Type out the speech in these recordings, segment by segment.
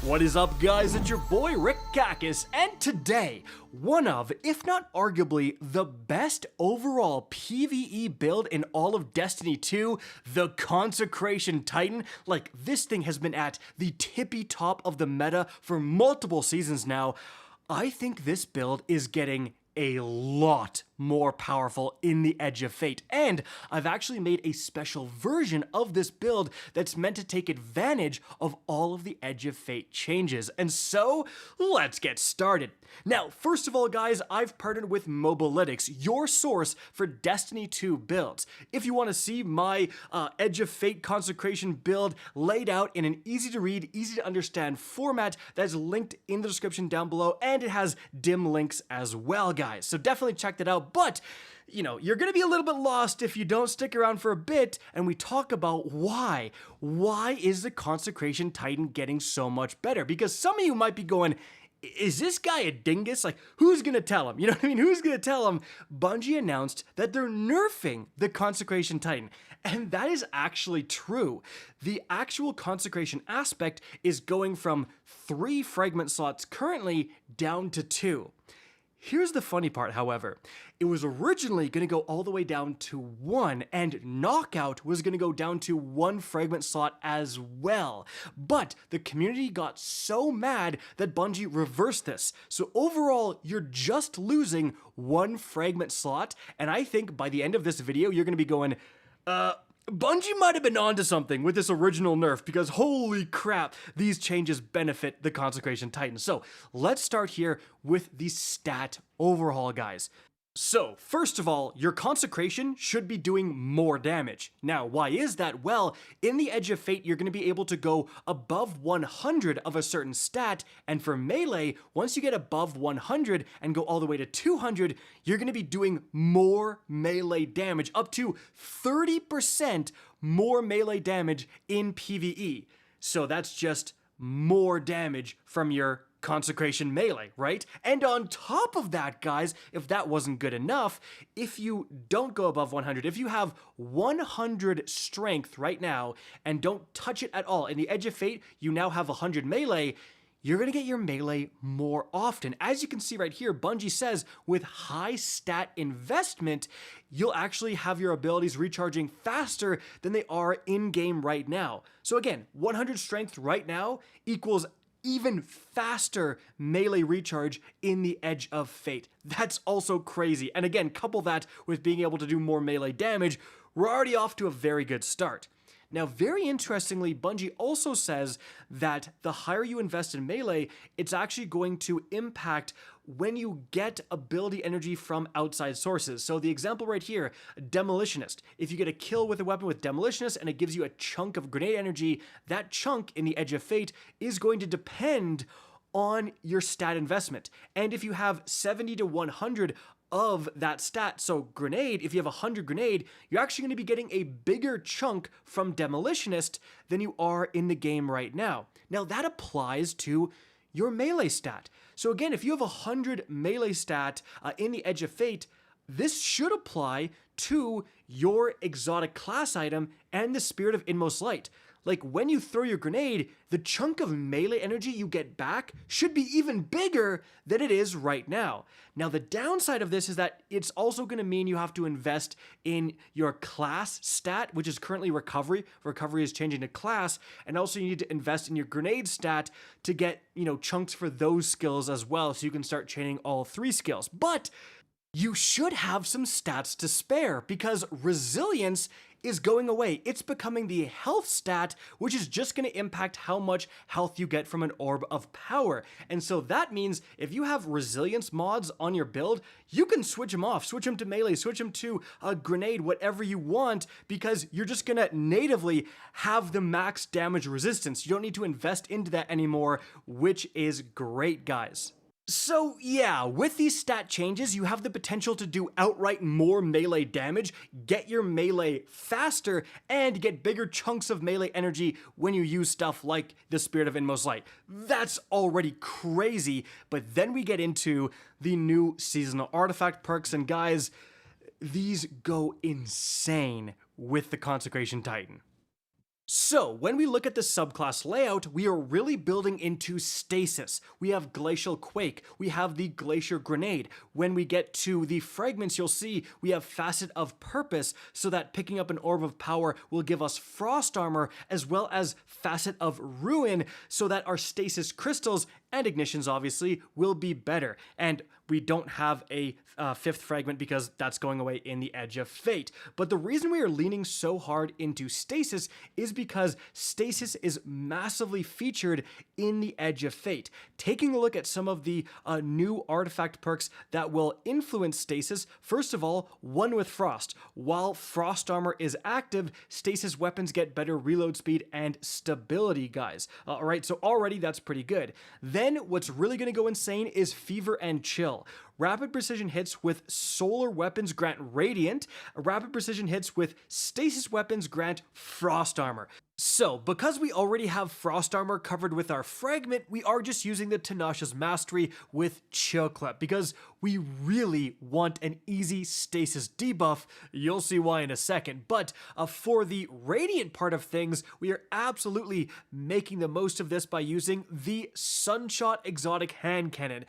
What is up, guys? It's your boy Rick Kakis, and today, one of, if not arguably, the best overall PvE build in all of Destiny 2, the Consecration Titan. Like, this thing has been at the tippy top of the meta for multiple seasons now. I think this build is getting a lot more powerful in the Edge of Fate, and I've actually made a special version of this build that's meant to take advantage of all of the Edge of Fate changes. And so, let's get started. Now, first of all, guys, I've partnered with Mobalytics, your source for Destiny 2 builds. If you want to see my Edge of Fate Consecration build laid out in an easy to read, easy to understand format, that is linked in the description down below, and it has dim links as well, guys. So definitely check that out. But, you know, you're going to be a little bit lost if you don't stick around for a bit and we talk about why. Why is the Consecration Titan getting so much better? Because some of you might be going, is this guy a dingus? Like, who's gonna tell him? You know what I mean? Who's gonna tell him? Bungie announced that they're nerfing the Consecration Titan, and that is actually true. The actual Consecration aspect is going from 3 fragment slots currently down to 2. Here's the funny part, however. It was originally going to go all the way down to 1, and Knockout was going to go down to 1 fragment slot as well. But the community got so mad that Bungie reversed this. So overall, you're just losing 1 fragment slot, and I think by the end of this video, you're going to be going, Bungie might have been onto something with this original nerf, because holy crap, these changes benefit the Consecration Titan. So let's start here with the stat overhaul, guys. So, first of all, your Consecration should be doing more damage. Now, why is that? Well, in the Edge of Fate, you're going to be able to go above 100 of a certain stat, and for melee, once you get above 100 and go all the way to 200, you're going to be doing more melee damage, up to 30% more melee damage in PvE. So that's just more damage from your Consecration melee, right? And on top of that, guys, if that wasn't good enough, if you don't go above 100, if you have 100 strength right now and don't touch it at all, in the Edge of Fate, you now have 100 melee, you're going to get your melee more often. As you can see right here, Bungie says with high stat investment, you'll actually have your abilities recharging faster than they are in-game right now. So again, 100 strength right now equals even faster melee recharge in the Edge of Fate. That's also crazy. And again, couple that with being able to do more melee damage, we're already off to a very good start. Now, very interestingly, Bungie also says that the higher you invest in melee, it's actually going to impact when you get ability energy from outside sources. So the example right here, Demolitionist. If you get a kill with a weapon with Demolitionist and it gives you a chunk of grenade energy, that chunk in the Edge of Fate is going to depend on your stat investment. And if you have 70 to 100 of that stat, so grenade, if you have 100 grenade, you're actually going to be getting a bigger chunk from Demolitionist than you are in the game right now. Now that applies to your melee stat. So again, if you have 100 melee stat in the Edge of Fate, this should apply to your exotic class item and the Spirit of Inmost Light. Like, when you throw your grenade, the chunk of melee energy you get back should be even bigger than it is right now. Now, the downside of this is that it's also going to mean you have to invest in your class stat, which is currently Recovery. Recovery is changing to class, and also you need to invest in your grenade stat to get, you know, chunks for those skills as well, so you can start chaining all 3 skills. But you should have some stats to spare, because resilience is going away. It's becoming the health stat, which is just going to impact how much health you get from an orb of power. And so that means if you have resilience mods on your build, you can switch them off, switch them to melee, switch them to a grenade, whatever you want, because you're just going to natively have the max damage resistance. You don't need to invest into that anymore, which is great, guys. So yeah, with these stat changes, you have the potential to do outright more melee damage, get your melee faster, and get bigger chunks of melee energy when you use stuff like the Spirit of Inmost Light. That's already crazy, but then we get into the new seasonal artifact perks, and guys, these go insane with the Consecration Titan. So, when we look at the subclass layout, we are really building into Stasis. We have Glacial Quake, we have the Glacier Grenade. When we get to the fragments, you'll see we have Facet of Purpose, so that picking up an Orb of Power will give us Frost Armor, as well as Facet of Ruin, so that our Stasis Crystals and Ignitions, obviously, will be better. And we don't have a fifth fragment because that's going away in the Edge of Fate. But the reason we are leaning so hard into Stasis is because Stasis is massively featured in the Edge of Fate. Taking a look at some of the new artifact perks that will influence Stasis, first of all, One with Frost. While Frost Armor is active, Stasis weapons get better reload speed and stability, guys. Alright, so already that's pretty good. Then what's really going to go insane is Fever and Chill. Rapid precision hits with solar weapons grant Radiant. Rapid precision hits with stasis weapons grant Frost Armor. So, because we already have Frost Armor covered with our fragment, we are just using the Tenacious Mastery with Chill Clip, because we really want an easy stasis debuff. You'll see why in a second. But for the Radiant part of things, we are absolutely making the most of this by using the Sunshot Exotic Hand Cannon.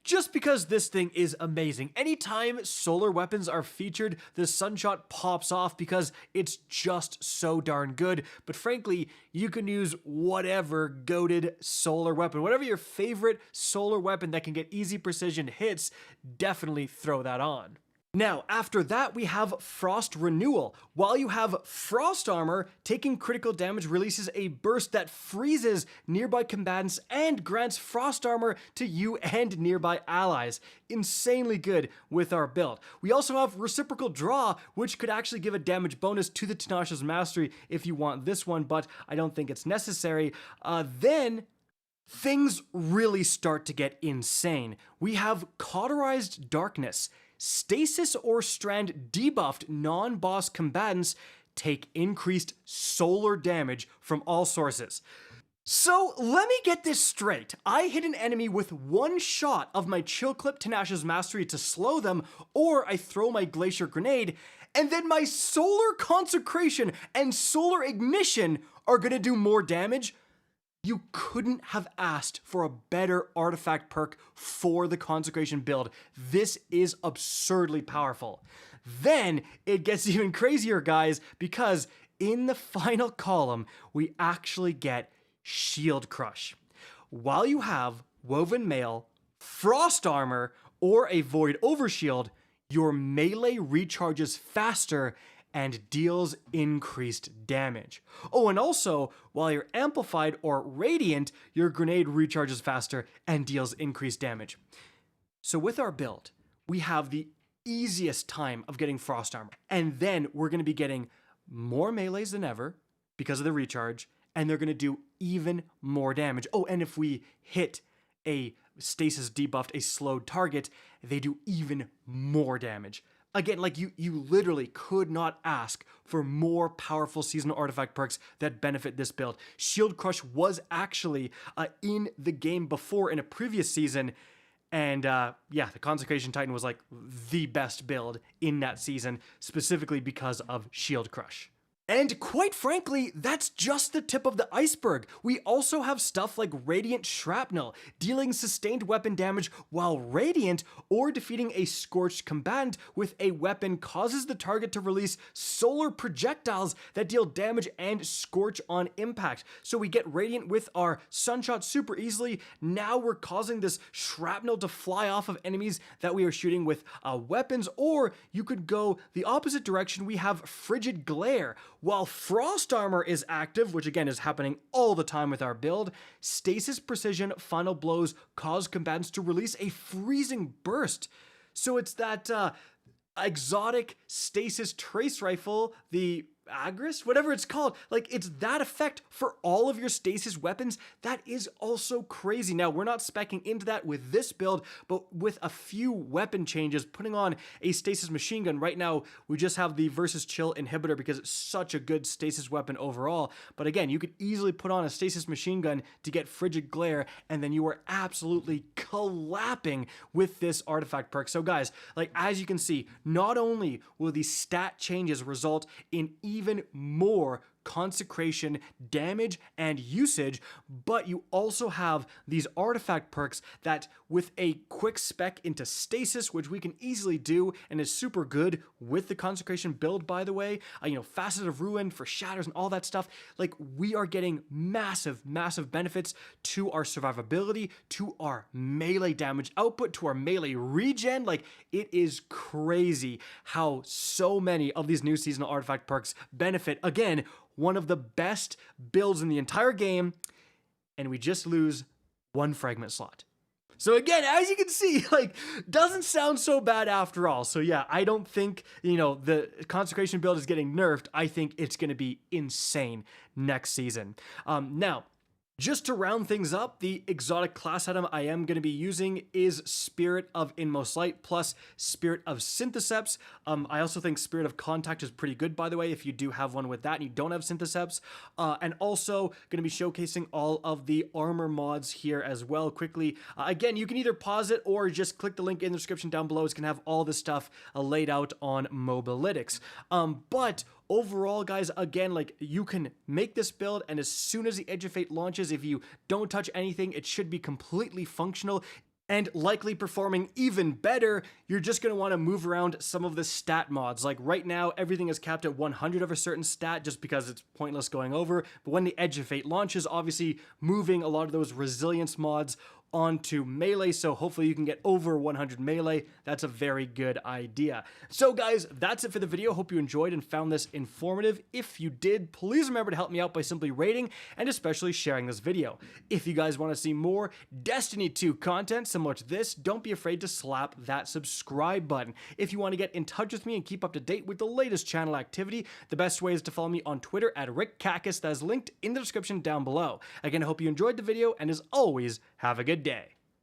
Just because this thing is amazing. Anytime solar weapons are featured, the Sunshot pops off because it's just so darn good. But frankly, you can use whatever goated solar weapon. Whatever your favorite solar weapon that can get easy precision hits, definitely throw that on. Now, after that, we have Frost Renewal. While you have Frost Armor, taking critical damage releases a burst that freezes nearby combatants and grants Frost Armor to you and nearby allies. Insanely good with our build. We also have Reciprocal Draw, which could actually give a damage bonus to the Tenacious Mastery if you want this one, but I don't think it's necessary. Then things really start to get insane. We have Cauterized Darkness. Stasis or Strand debuffed non-boss combatants take increased solar damage from all sources. So let me get this straight. I hit an enemy with one shot of my Chill Clip Tenacious Mastery to slow them, or I throw my Glacier Grenade, and then my Solar Consecration and Solar Ignition are gonna do more damage. You couldn't have asked for a better artifact perk for the Consecration build. This is absurdly powerful. Then it gets even crazier, guys, because in the final column, we actually get Shield Crush. While you have Woven Mail, Frost Armor, or a Void Overshield, your melee recharges faster and deals increased damage. Oh, and also, while you're amplified or radiant, your grenade recharges faster and deals increased damage. So with our build, we have the easiest time of getting Frost Armor, and then we're going to be getting more melees than ever because of the recharge, and they're going to do even more damage. Oh, and if we hit a stasis debuffed, a slowed target, they do even more damage. Again, like you literally could not ask for more powerful seasonal artifact perks that benefit this build. Shield Crush was actually in the game before in a previous season, and yeah, the Consecration Titan was like the best build in that season, specifically because of Shield Crush. And quite frankly, that's just the tip of the iceberg. We also have stuff like Radiant Shrapnel, dealing sustained weapon damage while radiant, or defeating a scorched combatant with a weapon causes the target to release solar projectiles that deal damage and scorch on impact. So we get Radiant with our Sunshot super easily. Now we're causing this shrapnel to fly off of enemies that we are shooting with weapons, or you could go the opposite direction. We have Frigid Glare. While Frost Armor is active, which again is happening all the time with our build, Stasis Precision Final Blows cause combatants to release a freezing burst. So it's that exotic Stasis Trace Rifle, the Agris, whatever it's called, like it's that effect for all of your stasis weapons. That is also crazy. Now, we're not speccing into that with this build, but with a few weapon changes, putting on a stasis machine gun. Right now, we just have the versus chill inhibitor because it's such a good stasis weapon overall. But again, you could easily put on a stasis machine gun to get Frigid Glare, and then you are absolutely clapping with this artifact perk. So guys, like as you can see, not only will these stat changes result in even more consecration damage and usage, but you also have these artifact perks that with a quick spec into stasis, which we can easily do and is super good with the consecration build, by the way, Facet of Ruin for shatters and all that stuff, like we are getting massive benefits to our survivability, to our melee damage output, to our melee regen. Like, it is crazy how so many of these new seasonal artifact perks benefit. Again, one of the best builds in the entire game, and we just lose one fragment slot. So again, as you can see, like, doesn't sound so bad after all. So yeah, I don't think, the consecration build is getting nerfed. I think it's going to be insane next season. Now, just to round things up, the exotic class item I am going to be using is Spirit of Inmost Light plus Spirit of Syntheseps. I also think Spirit of Contact is pretty good, by the way, if you do have one with that and you don't have Syntheseps. And also going to be showcasing all of the armor mods here as well quickly. Again, you can either pause it or just click the link in the description down below. It's going to have all this stuff laid out on Mobalytics. But overall, guys, again, like, you can make this build, and as soon as the Edge of Fate launches, if you don't touch anything, it should be completely functional and likely performing even better. You're just going to want to move around some of the stat mods. Like right now, everything is capped at 100 of a certain stat just because it's pointless going over. But when the Edge of Fate launches, obviously moving a lot of those resilience mods onto melee, so hopefully you can get over 100 melee. That's a very good idea. So guys, that's it for the video. Hope you enjoyed and found this informative. If you did, please remember to help me out by simply rating and especially sharing this video. If you guys want to see more Destiny 2 content similar to this, don't be afraid to slap that subscribe button. If you want to get in touch with me and keep up to date with the latest channel activity, the best way is to follow me on Twitter at RickCacus. That is linked in the description down below. Again, I hope you enjoyed the video, and as always, have a good day.